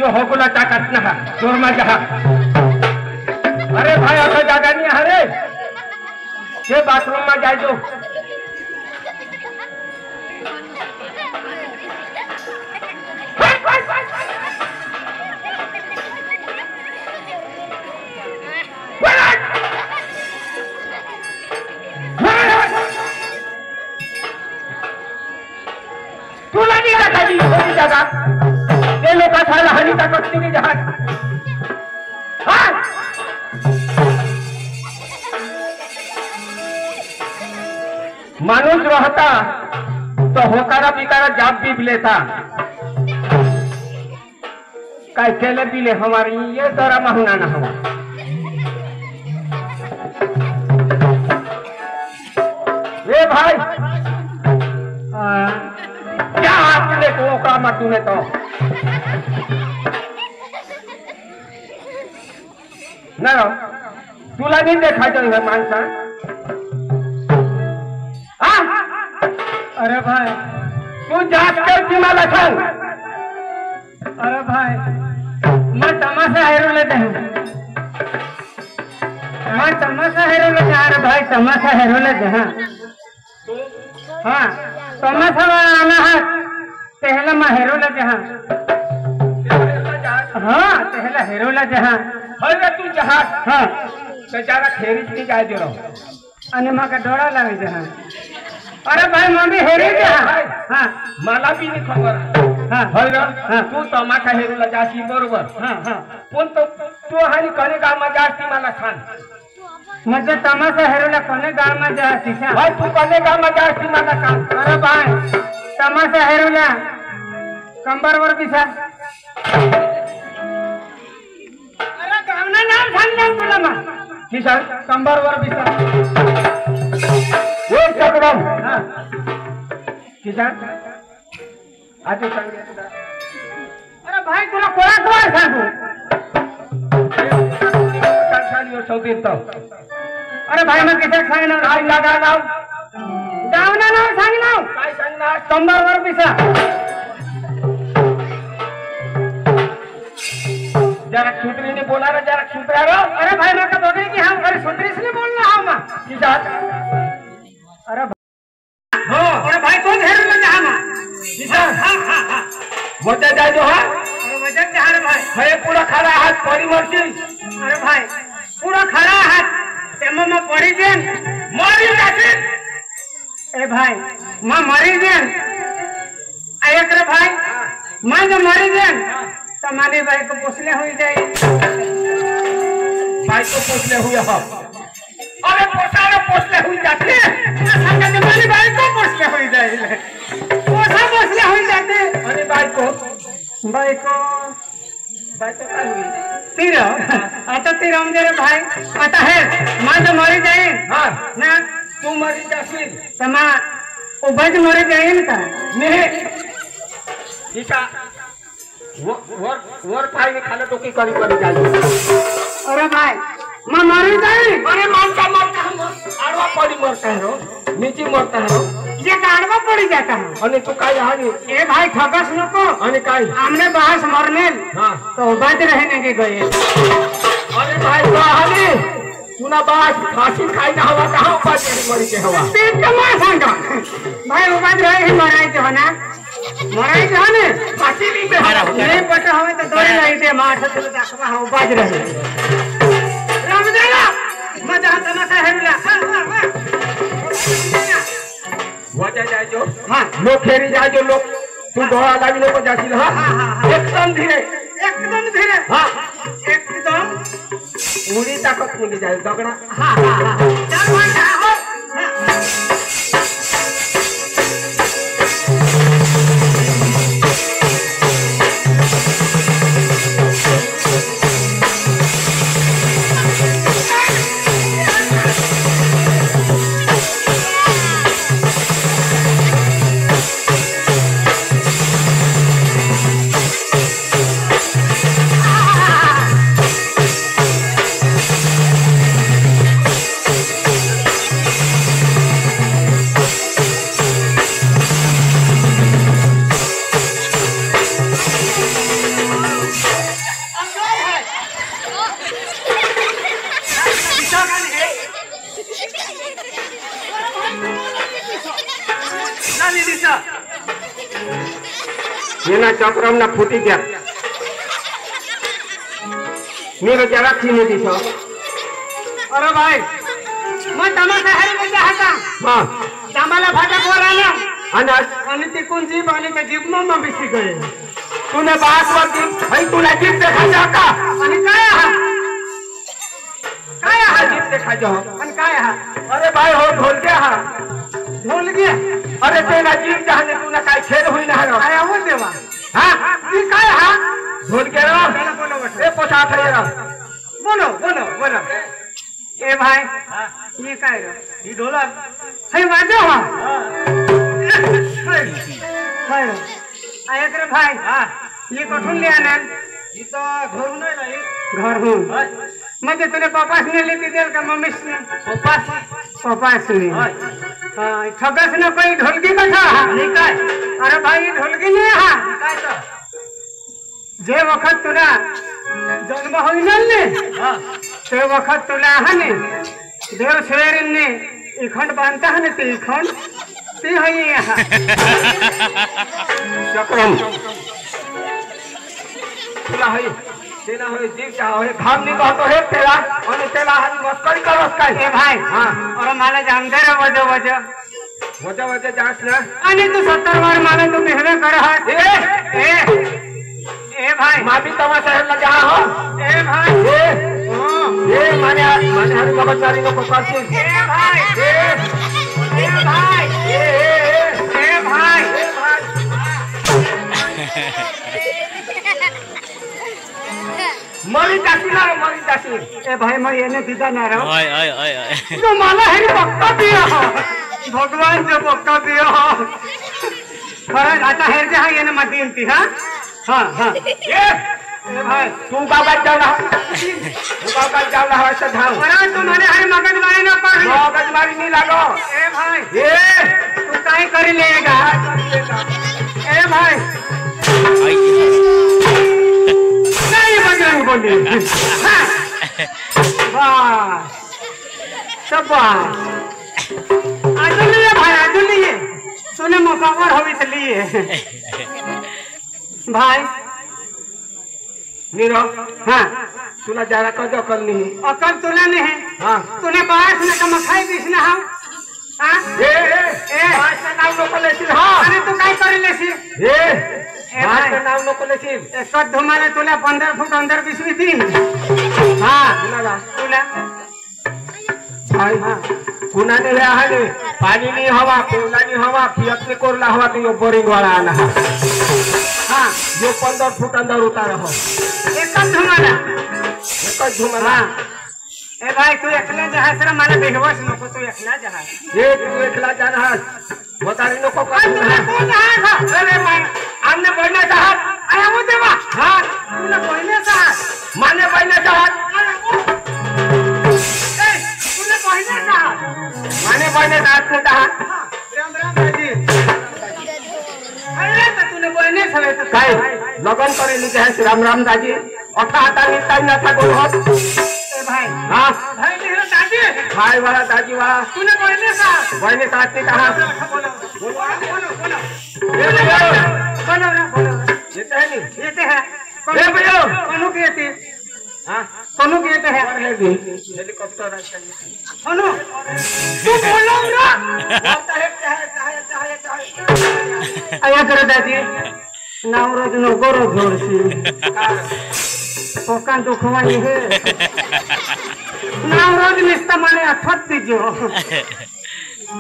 जो होगुला ताकत ना जोर में जहा अरे भाई आता जागा नहीं हरे ये बाथरूम में जाए जो तुला नहीं रखा जी कोई जगह ये लोग का साला हनी तक नहीं जहां हाँ मानुष रहता तो होकारा बिकारा जाप भी लेता काय केले भी ले हमारी ये दरा महंगा ना हुआ ये भाई क्या आपने को काम तूने तो ना तुला नहीं देखा जो है मानसा अरे भाई तू जात कर तुम्हाला सांग अरे भाई मैं तमाशा हेरो लेते हूँ मैं तमाशा हेरो लेते अरे भाई तमाशा हेरो लेते हैं हाँ तमाशा वाला आना है पहला मैं हेरो लेते हैं हाँ पहला हेरो लेते हैं अरे तू जहाज हाँ बेचारा खेरी की जाए दे रहा अने माँ का डोरा लगे हैं अरे भाई मम्मी हेरे क्या हाँ मला भी नहीं खबर हाँ हाँ तू तमाशा हेरू जाशी बरोबर हाँ हाँ पण तो तू हानी कने गाव में जास्ती मला खान म्हणजे तमाशा हेरोला कोणे गाव में जास्ती का भाई तू कने गाव में जास्ती मला खान अरे भाई तमाशा हेरोला कंबर वर बिसा अरे गावना नाम सांग तुला मा किसान कंबर वर बिसा वो सकरम हाँ किसान आजू सांग अरे भाई तुला कोणा कोण सांगू सांगसाली और सौदीन तो अरे भाई मैं किसे सांगणार काय लागा नाव गावना नाव सांगणार काय सांगणार कंबर वर बिसा जरा छुटरी ने बोला रे जरा छुटरा रो अरे भाई मैं का बोले कि हम अरे सुंदरी से बोल रहा हूं मैं किसान अरे हो अरे भाई कौन हेरो ले जहां ना किसान हां हां हां मोटा जाए जो है अरे वजन जहां रे भाई है पूरा खड़ा हाथ परी मर्जी अरे भाई पूरा खड़ा हाथ तेमो में पड़ी जेन मरी जाती ए भाई मैं मरी जेन आया करे भाई मैं जो मरी जेन तमाली भाई को पोसले हुई जाए भाई को पोसले हुए हो अरे पोसले हुई जाते संगे तमाली भाई को पोसले हुई जाए पोसले हुई जाते अरे भाई को भाई को क्या हुई तीर आता तीर हम जरे भाई आता है मां जो मरी जाए हाँ ना तू मरी जाती तमा उबज मरी जाए ना नहीं इसा वर भाई ने खाना तो की करी जाए अरे भाई मैं मरी जाए अरे मानता मरता हम आड़वा पड़ी मरता है रो नीचे मरता है रो ये गाड़वा पड़ी जाता है अने तू काय हानी ए भाई ठगस नको अने काय हमने बाहर मरने हाँ तो उबज रहने के गए अरे भाई तो हानी सुना बात फांसी खाई ना हवा कहाँ ऊपर मरी के हवा पेट का मार सांगा भाई उबज रहे ही मराई जो है ना मराई जो है ना फांसी भी बेहारा हो नहीं पता हमें तो दौड़ रही थी मार से चलो देखा हम उबज रहे रामदेला मजा तमाशा है मिला वजह जाए जो हाँ लोग खेरी जाए जो लोग तू दोड़ा लगी लोग जाती हाँ एकदम धीरे हाँ एकदम पूरी ताकत मिल जाए दगड़ा हाँ हाँ हाँ चल भाई आओ એના ચક્રમના ફૂટી ગયા મેરો જરા ખીને દીધો अरे भाई मैं तमाशा हरी में जाता હા जांबाला फाटक वर आला અને आणि तिकून जीप आली त्या जीप मग बिसी गए તુને બાસ વરતી ભાઈ તુને જીપ દેખા જાતા आणि काय हा काय हा જીપ દેખા જો आणि काय हा अरे भाई हो ढोल के हा ढोल गया अरे तेरा जीप जहाने तुला काय खेळ होई ना रो काय आवाज देवा हा ती काय हा ढोल के रो बोलो ए पोसा खरे रो बोलो बोलो बोलो ए भाई ये काय रे ही ढोलक हे वाजो हा काय रे आया करे भाई हा ये कठून ले आना ही तो घरून नाही नाही घर हूँ म्हणजे तुला पपास ने लेती देल का मम्मीस ने पपास ने हाँ ठगस ने कोई ढोलकी कथा नाही काय अरे भाई ढोलकी नहीं हा काय तर जे वखत तुला जन्म होईनल ने हा ते वखत तुला हने देव शेरीन ने इखंड बांधता हने ते इखंड ते है यहाँ चक्रम तुला होई तेना होई जीव जा होई घाम निघतो हे तेला आणि तेला हानी मस्करी करस काय ए भाई हा और मला जानते रे वजो वजो वजा वजा जास ना आणि तू 70 बार मला तू मेहनत कर हात ए भाई माफी तमाशा हेला जा हो ए भाई ए माने हरी मगजमारी नको करशील ए भाई ए भाई ए भाई मरी जाशील ए भाई मैं ये नहीं दीदा ना रहा ओय ओय ओय ओय जो माला है पक्का दिया भगवान जो पक्का दिया खरा आता है जहाँ ये ना मत इंती हाँ हाँ हाँ ए भाई तू गावात जावला हवा धाव अरे तुम्हारे हर मगज मारे ना पड़ मगजमारी नहीं लागो ए भाई ए तू काय कर लेगा ए भाई नहीं बजरंग बोली हाँ। वाह शाबाश आजू लिए भाई आजू लिए तूने मुकावर होवी तो लिए भाई नीरो हाँ तुला जरा कजो करनी अकल तुला नहीं है हाँ तूने बास में का मखाई बीसना हाँ हाँ ए बास का नाम नको लेशील हाँ अरे तू काय कर लेसी बास का नाम नको लेशील एक धुमाले तुला 15 फूट अंदर बिसवी थी हाँ तुला भाई कुणाने हे आहे पाणी नाही हवा कोरलानी हवा पियत नाही कोरला हवा तो यो बोरिंग वाला आला हाँ यो 15 फूट अंदर उतार हो एक धुमाला एक झुमला हाँ ए भाई तू एकला जहाज रे मला बेहवस नको तू एकला जहाज ये तू एकला जहाज वतारी नको कौन जहाज अरे मैं आमने बढ़ने जहाज आया वो देवा हाँ तुला पहिने जहाज माने बढ़ने जहाज तुला पहिने जहाज माने बढ़ने जहाज से जहाज राम राम भाजी अरे तो तूने पहिने सवे तो काय लगन करेली जहाज राम राम दाजी अठा आता निता न था गोल हो ए भाई हाँ भाई नहीं दादी भाई वाला दाजी वाला तूने पहिने जहाज बढ़ने जहाज से कहा बोलो बोलो ये भैया बोलो ना बोलो ये तो है नहीं ये तो है ए भैया कौन कहते हाँ कौन कहते हैं हेलीकॉप्टर कौन तू बोलो ना बोलता है चाहे आया करो दादी नाम रोज नो गोरो जोर सी पोकान तो खवानी है नाम रोज निस्ता माने अठत दीजो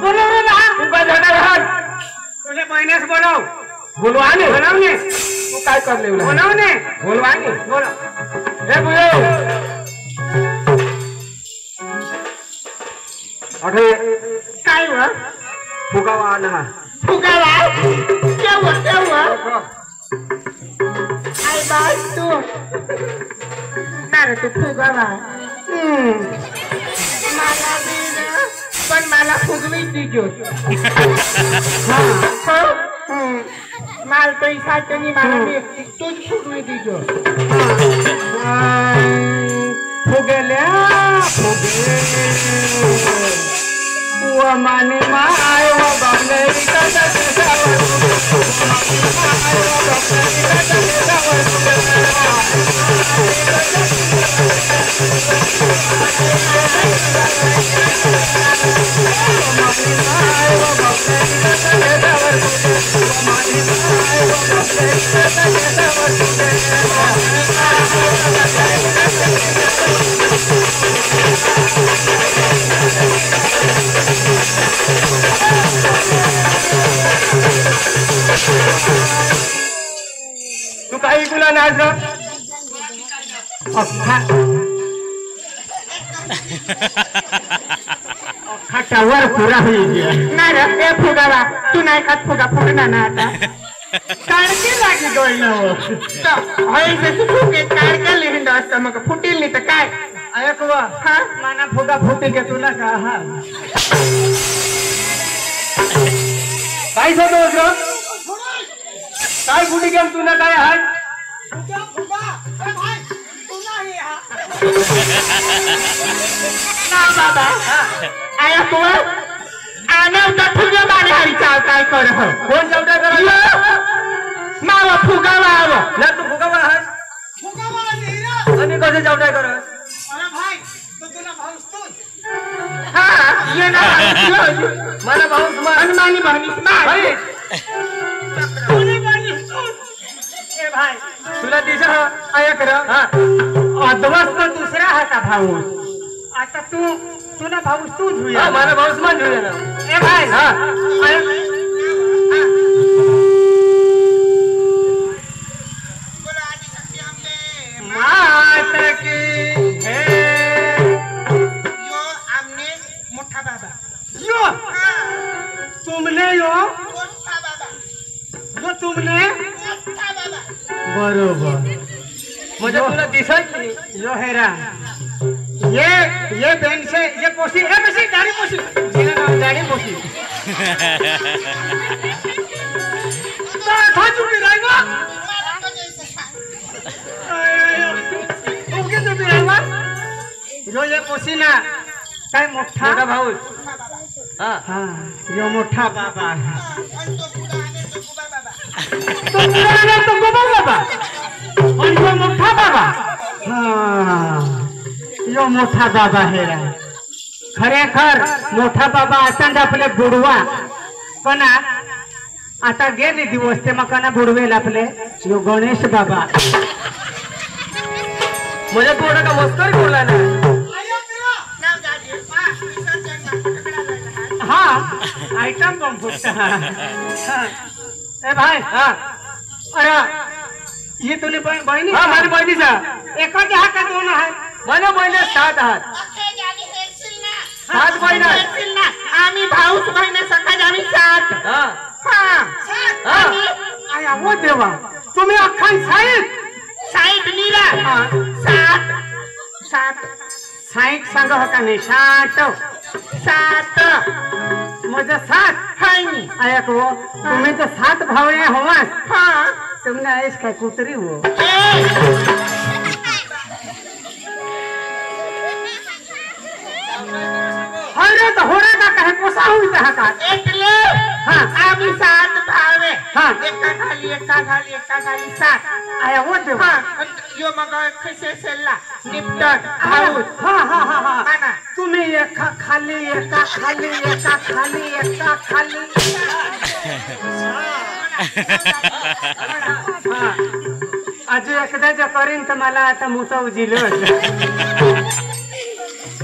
बोलो ना तू काय झाडा राहत तुझे पहिनेस बोलो बोलवानी बोलावने तू काय करले बोलावने बोलवानी बोलो ए बुयो अरे काय हुआ फुगावा आना फुगावा क्या हुआ आई बात तू नारे तू फुगावा मला भी ना पण मला फुगवी दीजो हाँ माल पैसा तनी मला भी तूच फुगवी दीजो फुगेल्या फुगे वो माने माय वो बांगरी का तू काही तुला नाच टावर पुरा होईल नाही रे फुगावा तू नाही खात फुगा फुगणार ना आता काढके लागे डोळ्यावर फुगे काढके लिहिंड असतं मग फुटील नाही तर काय ऐक वा हा माना फुगा फुटे घे तुला का हा काय सांगतो काय फुटी घे तुला काय हात ना बाबा आया तू आना फुगे माने हरी चाल काय कर कोण चौटा करायला मावा फुगावा आव ना तू फुगावा हात आणि कसे चौटा कर हा ये ना मला भाऊ हनुमानी बहनी भाई भाई तुला दिसा आया कर हा अद्वस्त दुसरा हाता भाऊ आता तू तुला भाऊ तू हा मला भाऊच मान घेऊया ना ए भाई हा मात की यो आमने मोठा बाबा यो तुमने यो मोठा बाबा जो तुमने मोठा बाबा बरोबर म्हणजे तुला दिसाय यो हेरा ये बेन से ये पोसी ए पोसी गाड़ी पोसी जिला नाम गाड़ी पोसी तो था चुकी रहेगा मला तो जैसे ओके तो भी रहेगा जो ये पोसी ना काय मोठा मोठा भाऊ हा हाँ यो मोठा बाबा है आणि तो पुराने तो कुबा बाबा तो पुराने तो गोबा बाबा और यो मोठा बाबा हाँ यो मोठा बाबा है रा खरेखर मोठा बाबा असताना आपले बुडवा पण आता गेले दिवस ते मकाना बुडवेल आपले यो गणेश बाबा म्हणजे तू का मस्कर बोलला ना नाव गाडी विसर्जन हाँ आइटम बम फुटता हाँ ए भाई हा अरे ये तूने बहनी हा माझी बहिणीचा एक हात का दोन आहे माझ्या बहिणी 7 हात अखे जागी हेरशील ना 7 बहिणी हेरशील ना आम्ही भाऊच बहिणी सकाळ आम्ही 7 हा हा हा आया वो देवा तुम्ही अख्खान साईड नीला 7 सांग होता नाही 7 माझं 7 हाय नी आया को तुम्ही तर 7 भावने होवास हा तुमने ऐस काय कुतरी हो अरे तो होरा का कहे पोसा हुई था का એટલે हां आम्ही 7 भावे हां एका खाली 7 आया वो दे हां यो मग कसे सेल्ला निपटन हाऊस हां आना तुम्ही एका खाली आज एकदाच्या करीन तर मला आता मोठा उजिलं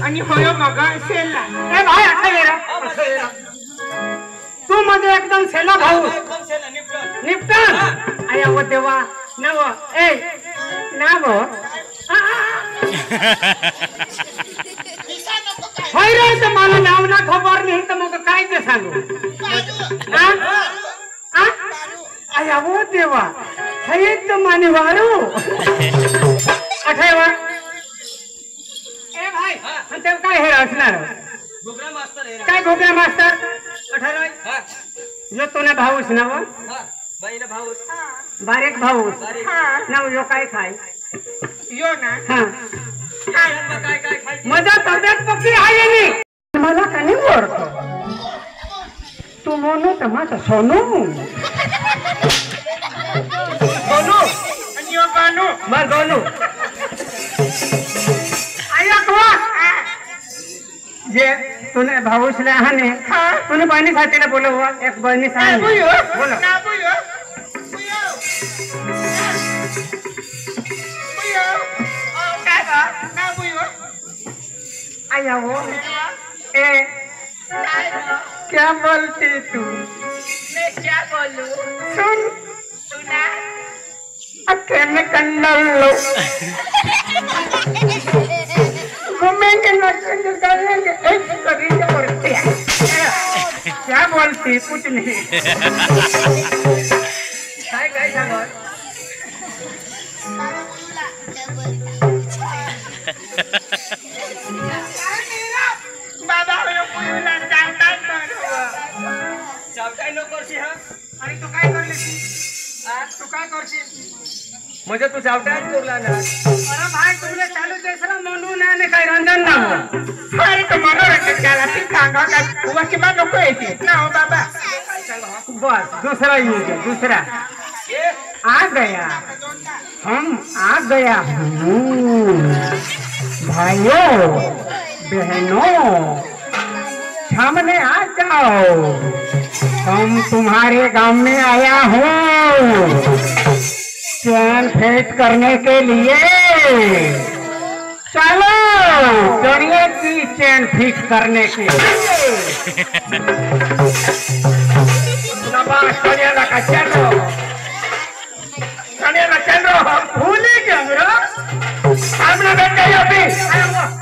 आणि होयो मग सेल्ला ए भाई आता गेला तू म्हणजे एकदम सेला भाऊ निपटन आया वो देवा नव ए नाव दिसा नको काय होय रे तर मला नाव ना खबर नाही तर मग काय ते सांगू आया वो देवा हे तर मानिवारू अठेवा ए भाई ते काय हे असणार घोगरा मास्तर आहे काय घोगरा मास्तर 18 हा यो तो ना भाऊस नाव हा बहिणी भाऊ बारीक भाऊस नाव यो काय खाय यो ना हा काय काय खायचं मजा तब्येत पक्की आहे नी मला का नाही ओळख तू म्हणू तर माझा सोनू मनु मैं दोनों जे तूने भाऊस ले आने हाँ। तूने बहनी साथी ने बोलो हुआ एक बहनी ना साथी बुयो बोलो ना बुयो बुयो बुयो ओ का ना बुयो आया वो ए क्या बोलती तू मैं क्या बोलूं सुन सुना अकेले कन्नल लो घूमेंगे नाचेंगे गाएंगे एक करेंगे करते हैं क्या बोलती कुछ नहीं काय काय सांगत बाबा हो बुयोला चालता करू चावताय नको करशी हा अरे तू काय करली तू काय करशील म्हणजे तू चावतायच करला ना अरे भाई तुमने चालू देसरा म्हणून आणि काय रंजन ना हो अरे तो मनोरंजन केला ती सांगा का उभा किंवा नको येते ना हो बाबा बस दूसरा ही है दूसरा आ गया हम आ गया हूँ भाइयों बहनों सामने आ जाओ हम तुम्हारे गांव में आया हूँ चैन फेंक करने के लिए चलो चढ़िए की चैन फिक्स करने के लिए सोनियाला का चेंडो सोनियाला चेंडो भूल ही गया मेरा सामने बैठ जाइए अभी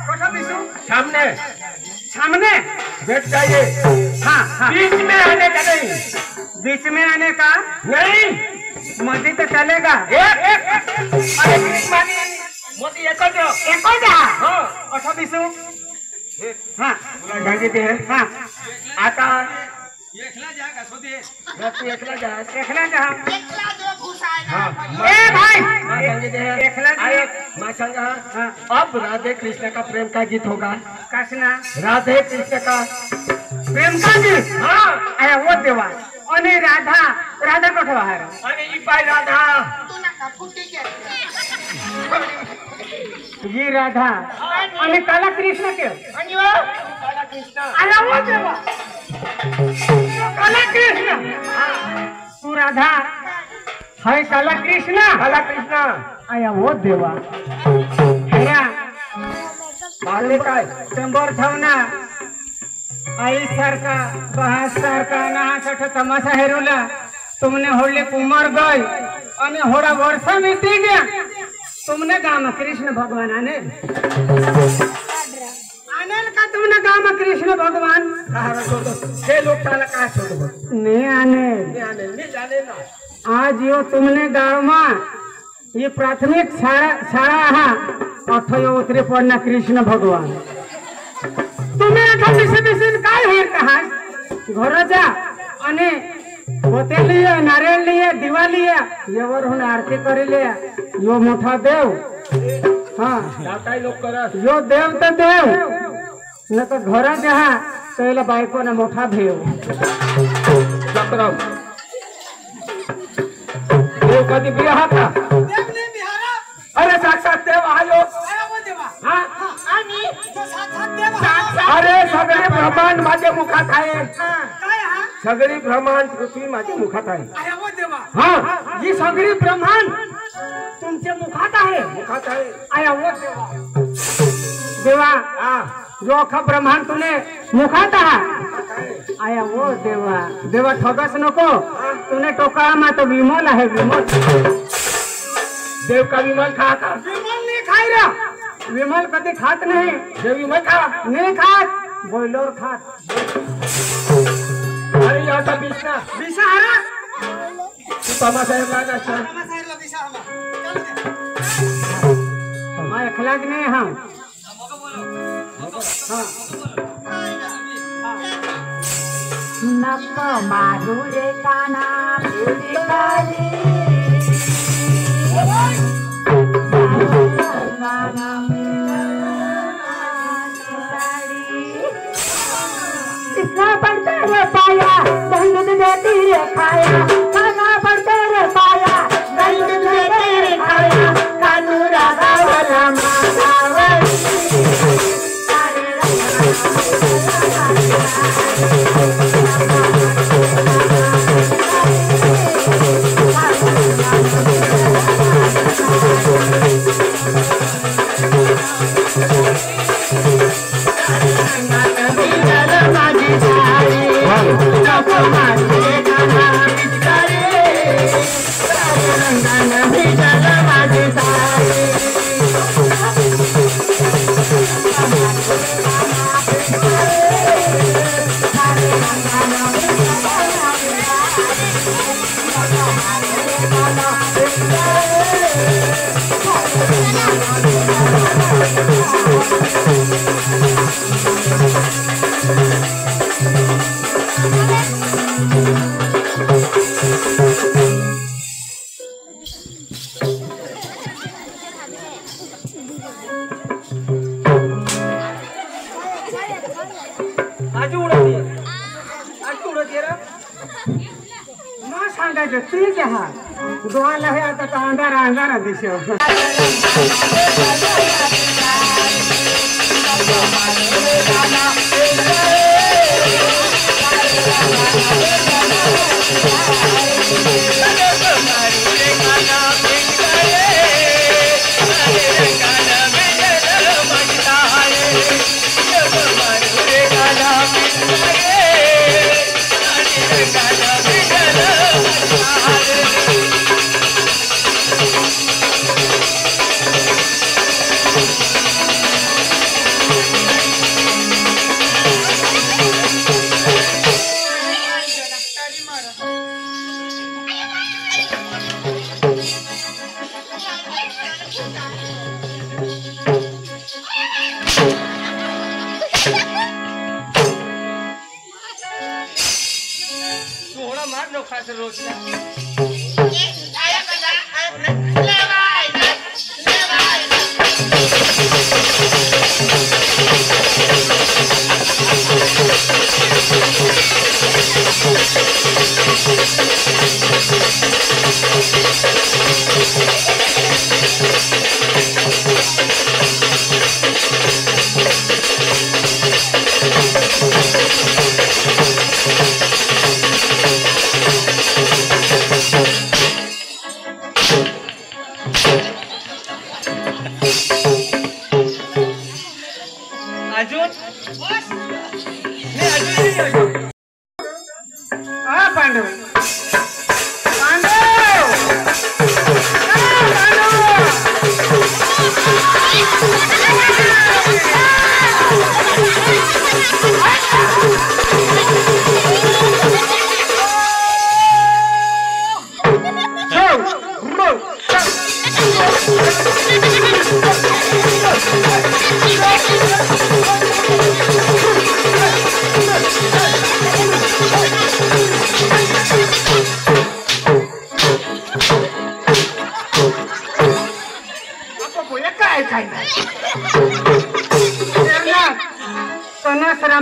कोठा बिसू सामने सामने बैठ जाइए हाँ हाँ बीच में आने का नहीं बीच में आने का नहीं मस्जिद तो चलेगा अरे बीच में आने मोदी एकत्र एको जा हाँ कोठा बिसू हाँ जागीते है हाँ आता एकला जागा सोदे रस्ते एकला जा एकला जहाँ एकला दो घुसाय ना हाँ ए भाई माँ संगीत है एकला आए माँ संग हाँ अब राधे कृष्ण का प्रेम का गीत होगा कसना राधे कृष्ण का प्रेम का गीत हाँ आया वो देवा आणि राधा राधा कोठवा है आणि ई पाय राधा तू ना का फुटी के ये राधा आणि काला कृष्ण के आणि वो काला कृष्ण आया वो देवा काला कृष्ण तू राधा है काला कृष्ण काला कृष्ण आया वो देवा हैरा मारले काय शंभर ठेवना आई सारखा बहास सारखा नाहासाठी तमाशा हेरुला तुमने होली कुमार गई आणि होड़ा वर्षा बीती गया तुमने गाँव में कृष्ण भगवान आने आने का तुमने गाँव में कृष्ण भगवान कहा छोड़ो छह लोग काला कहा छोड़ो नहीं आने नहीं जाने ना आज यो तुमने गाँव में ये प्राथमिक शाळा हा अठयो उतरे पडना कृष्ण भगवान तुम्ही आता बिसे काय होईल कहा घर जा आणि होते लिए नारियल लिए दिवा लिए यावर होऊन आरती करेले यो मोठा देव हाँ जाताय लोक करत यो देव तर देव न तर घर जहा त्याला बायको ना मोठा भेव चक्र देव कधी बिहा का देव ने बिहारा अरे साक्षात देव आयो आया वो देवा हाँ आणि तो साक्षात देवा अरे सगळे ब्रह्मांड माझ्या मुखात आहे काय हा सगळी ब्रह्मांड पृथ्वी माझ्या मुखात आहे आया वो देवा हाँ ही सगळी ब्रह्मांड तुमच्या मुखात आहे मुखात आहे आया वो देवा देवा हा जो अख्खा ब्रह्मांड तुने मुखात आया वो देवा देवा ठगस नको तूने टोका मा तो विमल आहे विमल देव का विमल खा का विमल नहीं खाई रहा विमल कभी खात नहीं देव विमल खा नहीं खात बॉयलर खात अरे याचा बिष्णा विषारा तू तमाशाला लागा सर साहेबला दिशा हवा चल दे मैं अखलाज नहीं हम नक माधुरे काना पुरी कितना पड़ता रे पाया दंड देती रे खाया खाना पड़ता रे पाया दंड देती रे खाया रंगन भिजल माझी साडी सांगायचं ठीक आहे हा दोहाला हे आता अंधारा अंधारा दिसव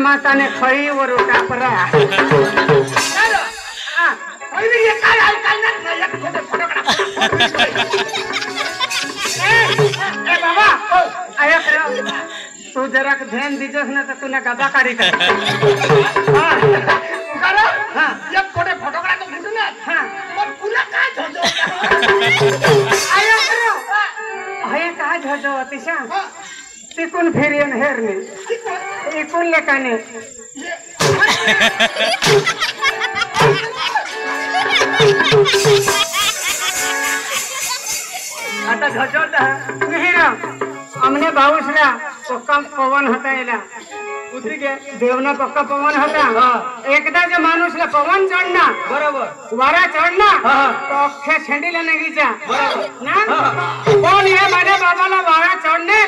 माताने खळी वर टापरा बाबा तू जरा ध्यान दीजस ना तर तुला गबा काढी फोटो फोटोकडा तो घेतो ना तुला काय हे काय झोजो अतिशा तिकून फेरियन हेरणे इकून लेकाने आता झोजवता हमने बाऊसला पक्का पवन होता याला देवना पक्का पवन होता एकदा जो माणूसला पवन चढना बरोबर वारा चढना तो अख्ख्या छेंडीला निघीचा ना कोण हे माझ्या बाबाला वारा चढणे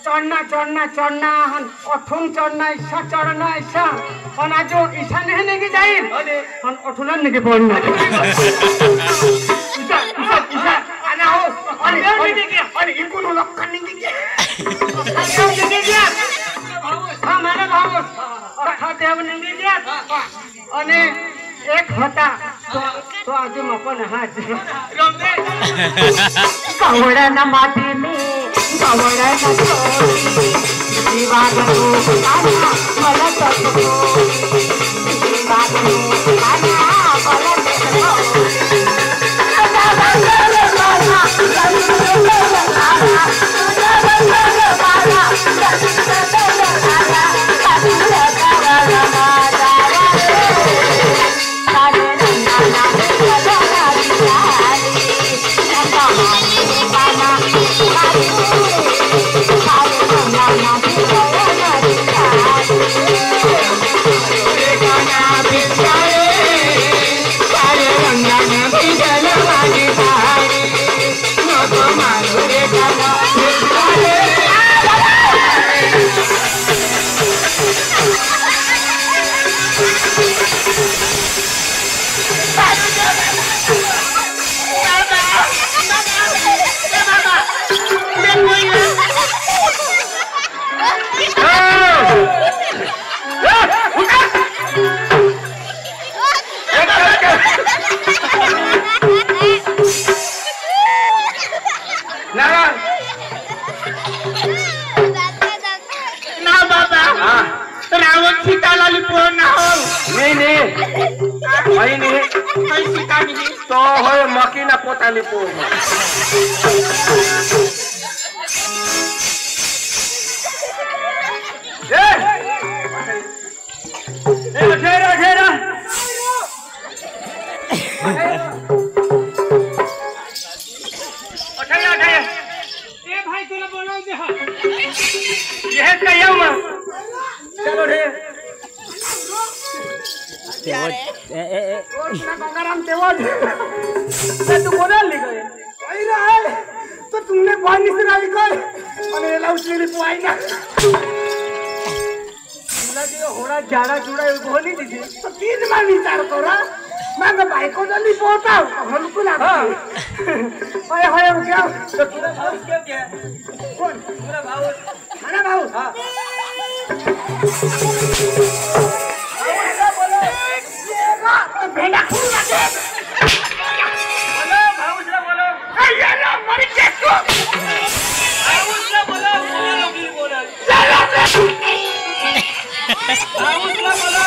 चढ़ना चढ़ना चढ़ना हन अठुन चढ़ना इच्छा चढ़ना इच्छा हन आज इच्छा नहीं नेगी जाई हन अठुन नेगी पड़ना इच्छा इच्छा इच्छा आना हो अरे अरे इनको नो लक्कन नेगी क्या हां मेरे बाबू अठा देव नेगी क्या अने एक होता तो आज अपन हाथ कवड़ा न माटी में कवड़ा न दीवार को आना मला तको दीवार को आना मला तको भाई तुला बोलावते हा यह काय मग चलो रे गंगाराम तेवड तू कोणाला निघाले तो तुमने पाणी से गाली कर आणि याला उचलेली पोहाय ना तुला जे होडा झाडा जुडा बोली दिली तो तीन बार विचार करा मग बायको जल्दी पोहता हमको ना हाय हाय क्या तो तुला भाऊ क्या कोण तुला भाऊ मला भाऊ हां भेड़ा खुला दे बोलो भाऊला बोलो ये ना मर के को भाऊला बोलो लोगी बोलो चलो भाऊला बोलो